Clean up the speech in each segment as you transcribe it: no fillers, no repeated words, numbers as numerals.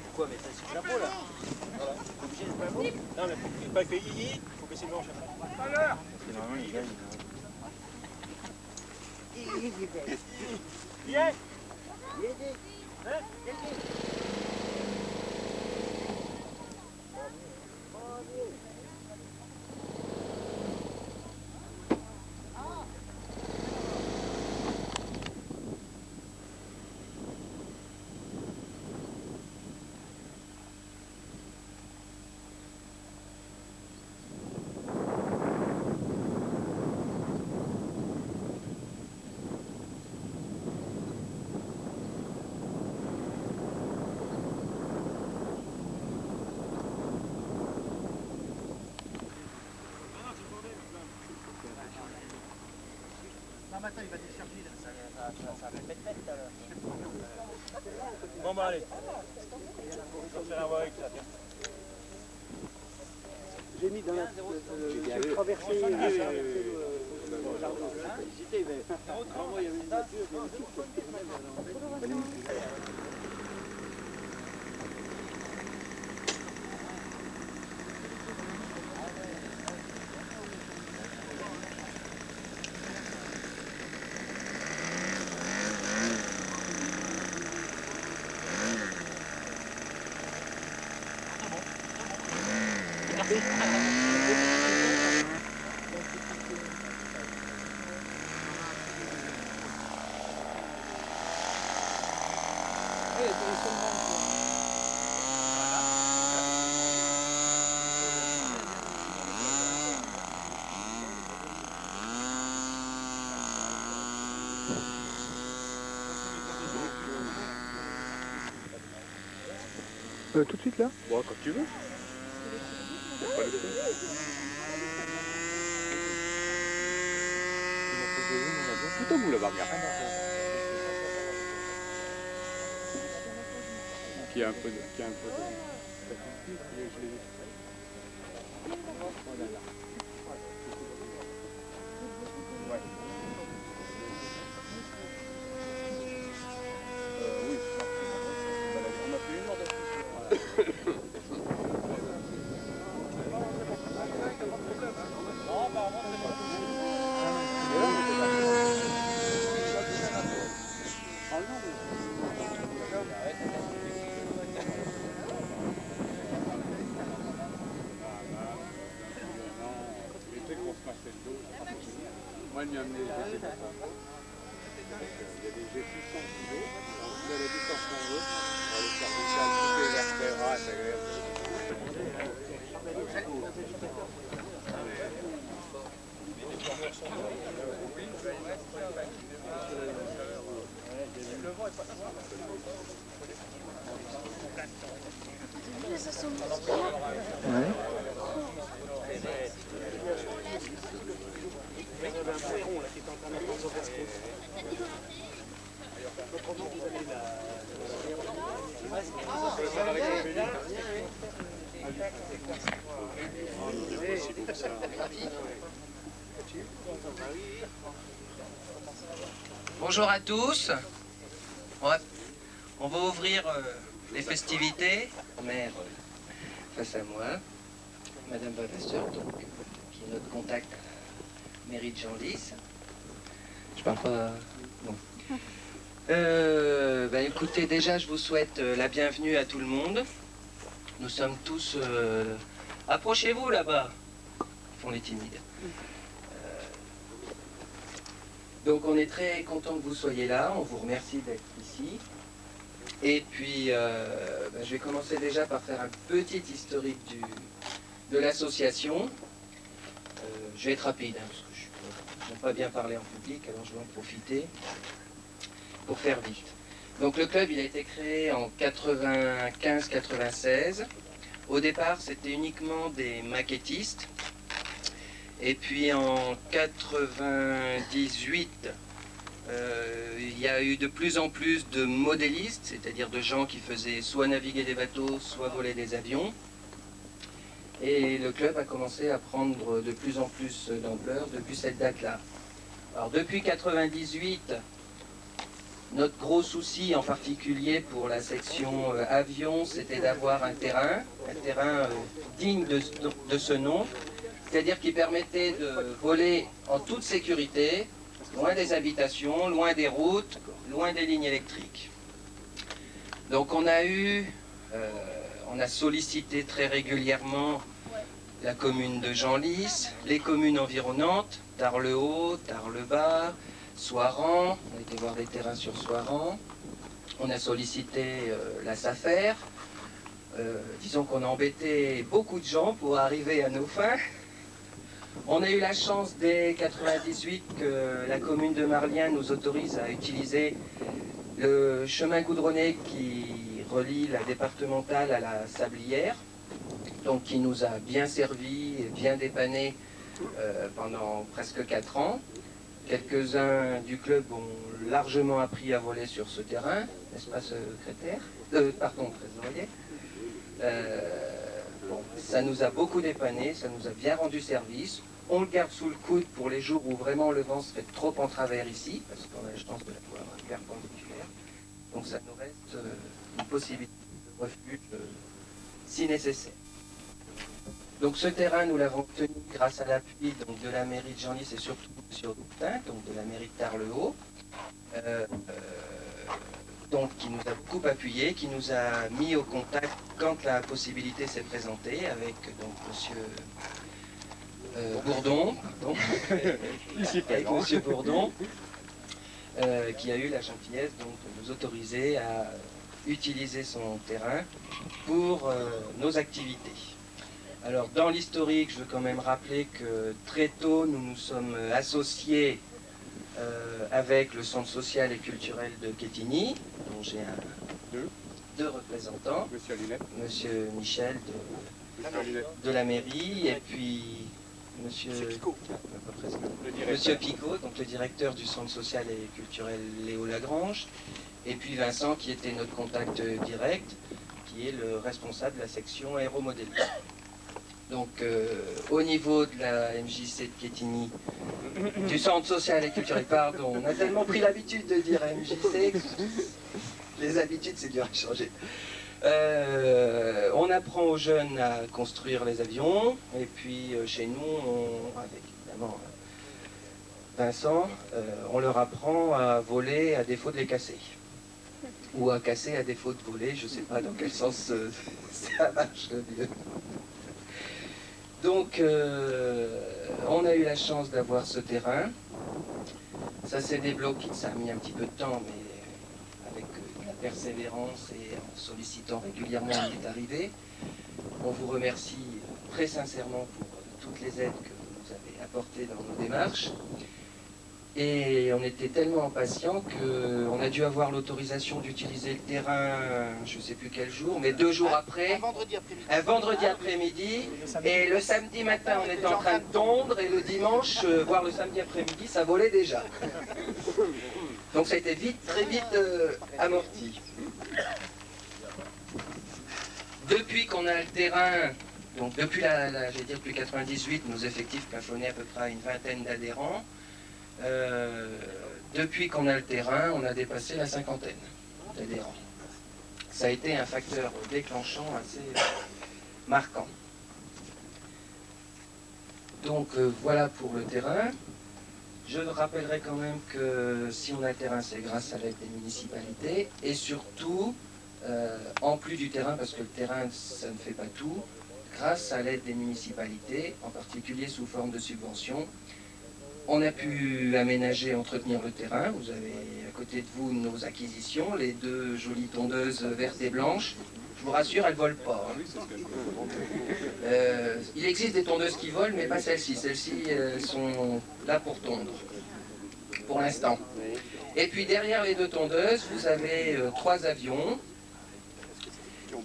Pourquoi? Mais ça c'est l'impôt là. Voilà. T'es obligé d'être pas l'impôt? Non mais faut pas que il faut baisser le manche après. Parce que normalement les gars ils viens. Attends, il va décharger là. Ça va mettre tout à l'heure. Bon bah allez. On va faire un voie avec ça. J'ai mis dans la... J'ai traversé le jardin. J'hésitais, mais... Moi, il y avait une voiture, Tout de suite là? Bon, quand tu veux. Pas le plutôt vous là-bas, regarde. Qui a un peu de... Moi, il y a des G600 kilos, on fait la distance qu'on veut, on va aller faire des salles, toutes les vertébras, c'est agréable. Bonjour à tous. On va ouvrir les festivités. Mère face à moi, Madame Balvasseur, donc, qui est notre contact à la mairie de Genlis. Je parle pas. Bon. Écoutez, déjà, je vous souhaite la bienvenue à tout le monde. Nous sommes tous... Approchez-vous là-bas. Ils font les timides. Donc on est très content que vous soyez là, on vous remercie d'être ici. Et puis je vais commencer déjà par faire un petit historique de l'association. Je vais être rapide, hein, parce que n'ont pas bien parlé en public, alors je vais en profiter pour faire vite. Donc le club, il a été créé en 95-96. Au départ, c'était uniquement des maquettistes. Et puis en 98, il y a eu de plus en plus de modélistes, c'est-à-dire de gens qui faisaient soit naviguer des bateaux, soit voler des avions. Et le club a commencé à prendre de plus en plus d'ampleur depuis cette date-là. Alors depuis 98, notre gros souci en particulier pour la section avion, c'était d'avoir un terrain digne de ce nom, c'est-à-dire qui permettait de voler en toute sécurité, loin des habitations, loin des routes, loin des lignes électriques. Donc on a sollicité très régulièrement la commune de Genlis, les communes environnantes, Tarbes-le-Haut, Tarbes-le-Bas, Soiran, on a été voir des terrains sur Soiran, on a sollicité la SAFER, disons qu'on a embêté beaucoup de gens pour arriver à nos fins. On a eu la chance dès 98 que la commune de Marliens nous autorise à utiliser le chemin goudronné qui relie la départementale à la Sablière, donc qui nous a bien servi et bien dépanné pendant presque 4 ans. Quelques-uns du club ont largement appris à voler sur ce terrain, n'est-ce pas, secrétaire trésorier. Ça nous a beaucoup dépanné, ça nous a bien rendu service. On le garde sous le coude pour les jours où vraiment le vent se fait trop en travers ici, parce qu'on a la chance de l'avoir perpendiculaire. Donc ça nous reste une possibilité de refuge si nécessaire. Donc ce terrain, nous l'avons obtenu grâce à l'appui de la mairie de Genlis et surtout M. Doutin, donc de la mairie de Tarbes-le-Haut, donc qui nous a beaucoup appuyé, qui nous a mis au contact quand la possibilité s'est présentée avec donc M. Bourdon, avec M. Bourdon, qui a eu la gentillesse donc, de nous autoriser à utiliser son terrain pour nos activités. Alors dans l'historique, je veux quand même rappeler que très tôt, nous nous sommes associés avec le Centre social et culturel de Quetigny, dont j'ai deux représentants, Monsieur Michel de la mairie, et puis Monsieur Picot, donc le directeur du Centre social et culturel Léo Lagrange, et puis Vincent, qui était notre contact direct, qui est le responsable de la section aéromodélisme. Donc au niveau de la MJC de Quetigny, du Centre social et culturel, pardon, on a tellement pris l'habitude de dire MJC, les habitudes c'est dur à changer. On apprend aux jeunes à construire les avions, et puis chez nous, avec évidemment Vincent, on leur apprend à voler à défaut de les casser. Ou à casser à défaut de voler, je ne sais pas dans quel sens ça marche mieux. Donc, on a eu la chance d'avoir ce terrain. Ça s'est débloqué, ça a mis un petit peu de temps, mais avec de la persévérance et en sollicitant régulièrement, on y est arrivé. On vous remercie très sincèrement pour toutes les aides que vous nous avez apportées dans nos démarches. Et on était tellement impatients qu'on a dû avoir l'autorisation d'utiliser le terrain, je ne sais plus quel jour, mais 2 jours après, un vendredi après-midi, et le samedi matin on était en train de tondre, et le dimanche, voire le samedi après-midi, ça volait déjà. Donc ça a été vite, très vite amorti. Depuis qu'on a le terrain, donc depuis depuis 98, nos effectifs plafonnaient à peu près à une vingtaine d'adhérents. Depuis qu'on a le terrain, on a dépassé la 50aine d'adhérents. Ça a été un facteur déclenchant assez marquant. Donc voilà pour le terrain. Je rappellerai quand même que si on a le terrain, c'est grâce à l'aide des municipalités et surtout, en plus du terrain, parce que le terrain, ça ne fait pas tout, grâce à l'aide des municipalités, en particulier sous forme de subventions, on a pu aménager et entretenir le terrain. Vous avez à côté de vous nos acquisitions, les 2 jolies tondeuses vertes et blanches, Je vous rassure, elles ne volent pas. Hein. Il existe des tondeuses qui volent, mais pas celles-ci. Celles-ci sont là pour tondre, pour l'instant. Et puis derrière les deux tondeuses, vous avez 3 avions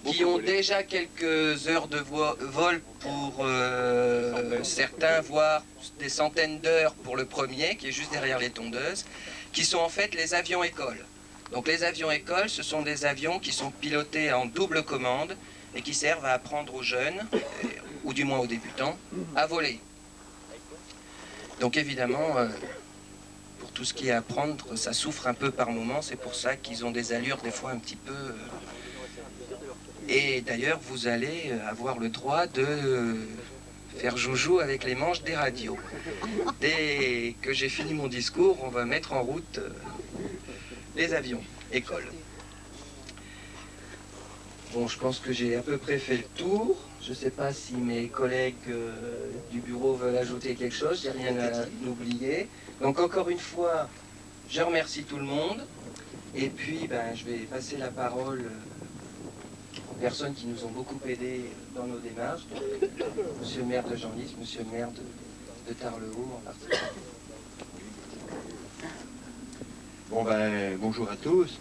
qui ont déjà quelques heures de vol pour certains, voire des centaines d'heures pour le premier, qui est juste derrière les tondeuses, qui sont en fait les avions écoles. Donc les avions écoles, ce sont des avions qui sont pilotés en double commande et qui servent à apprendre aux jeunes, ou du moins aux débutants, à voler. Donc évidemment, pour tout ce qui est à apprendre, ça souffre un peu par moment, c'est pour ça qu'ils ont des allures des fois un petit peu... Et d'ailleurs, vous allez avoir le droit de faire joujou avec les manches des radios. Dès que j'ai fini mon discours, on va mettre en route les avions, école. Bon, je pense que j'ai à peu près fait le tour. Je ne sais pas si mes collègues du bureau veulent ajouter quelque chose. J'ai rien à oublier. Donc encore une fois, je remercie tout le monde. Et puis, je vais passer la parole aux personnes qui nous ont beaucoup aidés dans nos démarches. Donc, monsieur le maire de Genlis, monsieur le maire de Tarbes-le-Haut en particulier. Bon bonjour à tous.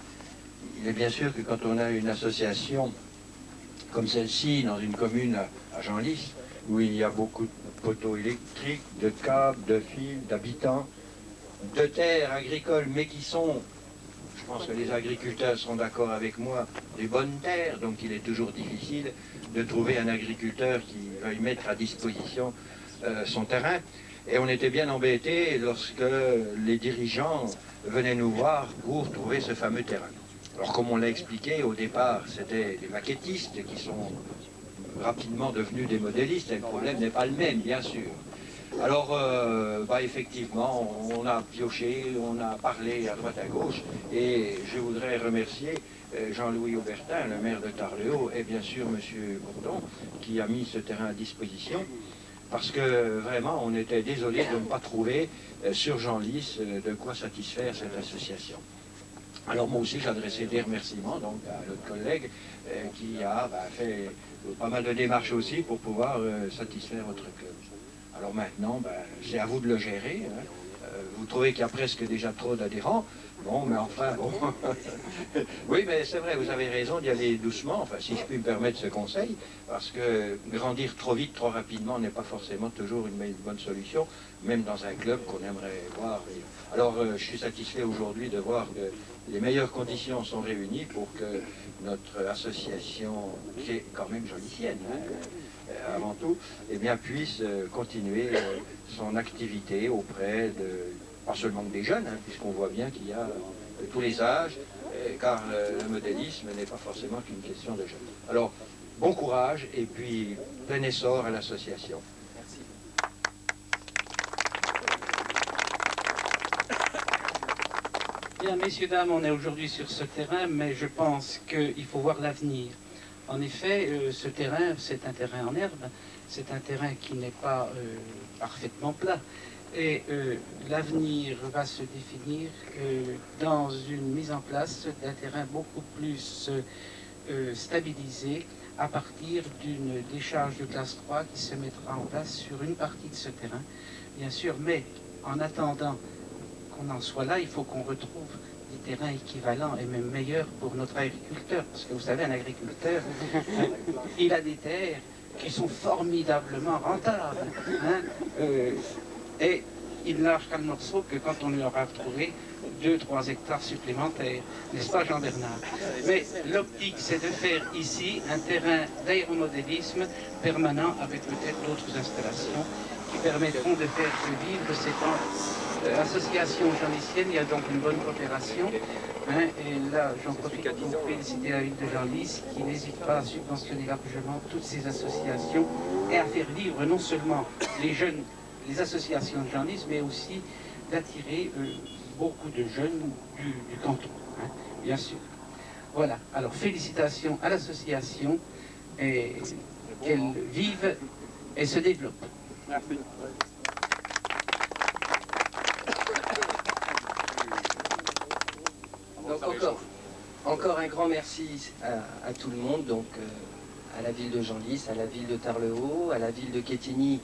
Il est bien sûr que quand on a une association comme celle-ci dans une commune à Genlis, où il y a beaucoup de poteaux électriques, de câbles, de fils, d'habitants, de terres agricoles, mais qui sont, je pense que les agriculteurs seront d'accord avec moi, des bonnes terres, donc il est toujours difficile de trouver un agriculteur qui veuille mettre à disposition son terrain. Et on était bien embêtés lorsque les dirigeants venaient nous voir pour trouver ce fameux terrain. Alors comme on l'a expliqué, au départ, c'était des maquettistes qui sont rapidement devenus des modélistes, et le problème n'est pas le même, bien sûr. Alors, effectivement, on a pioché, on a parlé à droite à gauche, et je voudrais remercier Jean-Louis Aubertin, le maire de Tarbes-le-Haut, et bien sûr M. Bourdon, qui a mis ce terrain à disposition, parce que vraiment, on était désolé de ne pas trouver sur Genlis de quoi satisfaire cette association. Alors moi aussi, j'adressais des remerciements donc, à notre collègue qui a fait pas mal de démarches aussi pour pouvoir satisfaire votre club. Alors maintenant, c'est à vous de le gérer. Hein. Vous trouvez qu'il y a presque déjà trop d'adhérents. Bon, mais enfin, bon. Oui, mais c'est vrai, vous avez raison d'y aller doucement, enfin, si je puis me permettre ce conseil, parce que grandir trop vite, trop rapidement n'est pas forcément toujours une bonne solution, même dans un club qu'on aimerait voir. Alors, je suis satisfait aujourd'hui de voir que les meilleures conditions sont réunies pour que notre association, qui est quand même jolicienne, avant tout, eh bien, puisse continuer son activité auprès de, pas seulement des jeunes, puisqu'on voit bien qu'il y a de tous les âges, car le modélisme n'est pas forcément qu'une question de jeunes. Alors, bon courage et puis plein essor à l'association. Merci. Bien, messieurs, dames, on est aujourd'hui sur ce terrain, mais je pense qu'il faut voir l'avenir. En effet, ce terrain, c'est un terrain en herbe, c'est un terrain qui n'est pas parfaitement plat. Et l'avenir va se définir dans une mise en place d'un terrain beaucoup plus stabilisé à partir d'une décharge de classe 3 qui se mettra en place sur une partie de ce terrain, bien sûr. Mais en attendant qu'on en soit là, il faut qu'on retrouve des terrains équivalents et même meilleurs pour notre agriculteur. Parce que vous savez, un agriculteur, il a des terres qui sont formidablement rentables. Et il ne lâche qu'un morceau que quand on lui aura trouvé 2-3 hectares supplémentaires. N'est-ce pas, Jean-Bernard? Mais l'optique, c'est de faire ici un terrain d'aéromodélisme permanent avec peut-être d'autres installations qui permettront de faire vivre cette association genlisienne. Il y a donc une bonne coopération. Et là, j'en profite pour féliciter la ville de Genlis qui n'hésite pas à subventionner largement toutes ces associations et à faire vivre non seulement les jeunes, les associations de Genlis, mais aussi d'attirer beaucoup de jeunes du canton, bien sûr. Voilà, alors félicitations à l'association et qu'elle vive et se développe. Merci. Donc encore encore un grand merci à tout le monde, donc à la ville de Genlis, à la ville de Tare-le-Haut, à la ville de Quetigny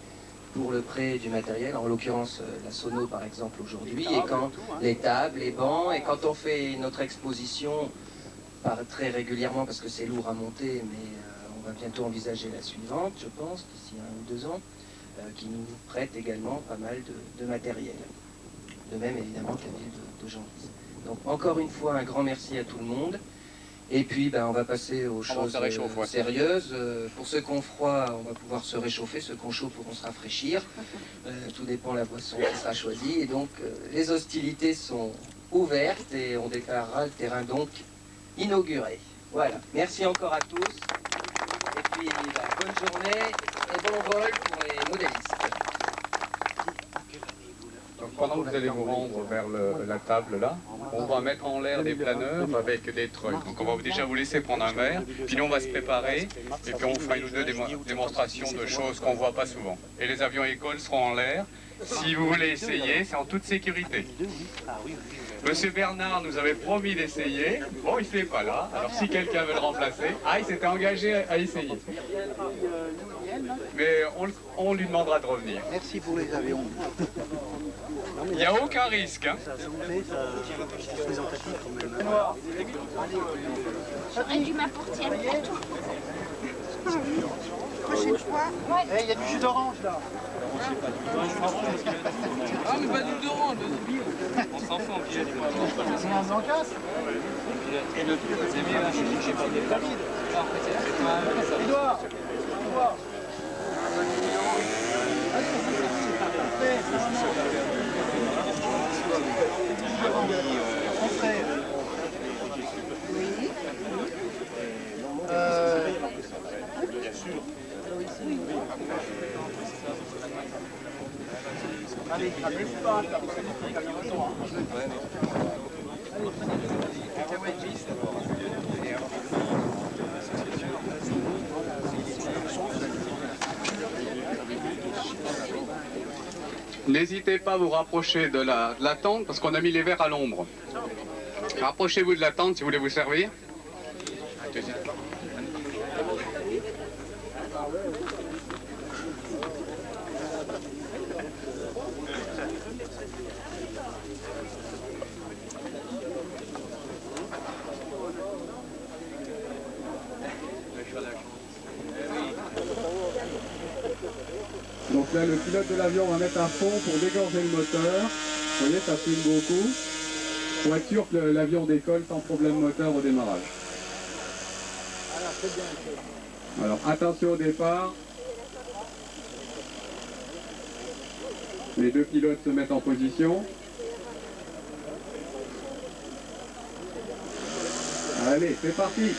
pour le prêt du matériel, en l'occurrence la sono par exemple aujourd'hui, et quand les tables, les bancs, et quand on fait notre exposition, très régulièrement parce que c'est lourd à monter, mais on va bientôt envisager la suivante, je pense, d'ici 1 ou 2 ans, qui nous prête également pas mal de matériel. De même évidemment que la ville de Genlis. Donc encore une fois, un grand merci à tout le monde. Et puis on va passer aux choses sérieuses. Pour ceux qui ont froid, on va pouvoir se réchauffer. Ceux qui ont chaud pourront se rafraîchir. Tout dépend de la boisson qui sera choisie. Et donc les hostilités sont ouvertes et on déclarera le terrain donc inauguré. Voilà. Merci encore à tous. Et puis bonne journée et bon vol pour les modélistes. Donc pendant que vous allez vous rendre vers la table là, on va mettre en l'air des planeurs avec des treuils. Donc on va déjà vous laisser prendre un verre, puis nous on va se préparer, et puis on fera 1 ou 2 démonstrations de choses qu'on ne voit pas souvent. Et les avions écoles seront en l'air. Si vous voulez essayer, c'est en toute sécurité. Monsieur Bernard nous avait promis d'essayer. Bon, il n'est pas là. Alors si quelqu'un veut le remplacer, il s'était engagé à essayer. Mais on lui demandera de revenir. Merci pour les avions. Il n'y a aucun risque. Hein. J'aurais dû m'apporter un plateau. Prochaine fois. Il y a du jus d'orange là. Ah mais pas du jus d'orange. On s'en fout, on pied. C'est un encasse. Et le truc, c'est mieux, j'ai pas des papiers. Edouard. Bien sûr. Allez, pas. N'hésitez pas à vous rapprocher de la tente parce qu'on a mis les verres à l'ombre. Rapprochez-vous de la tente si vous voulez vous servir. Donc là, le pilote de l'avion va mettre à fond pour dégorger le moteur. Vous voyez, ça fume beaucoup. Pour être sûr que l'avion décolle sans problème moteur au démarrage. Alors, attention au départ. Les 2 pilotes se mettent en position. Allez, c'est parti!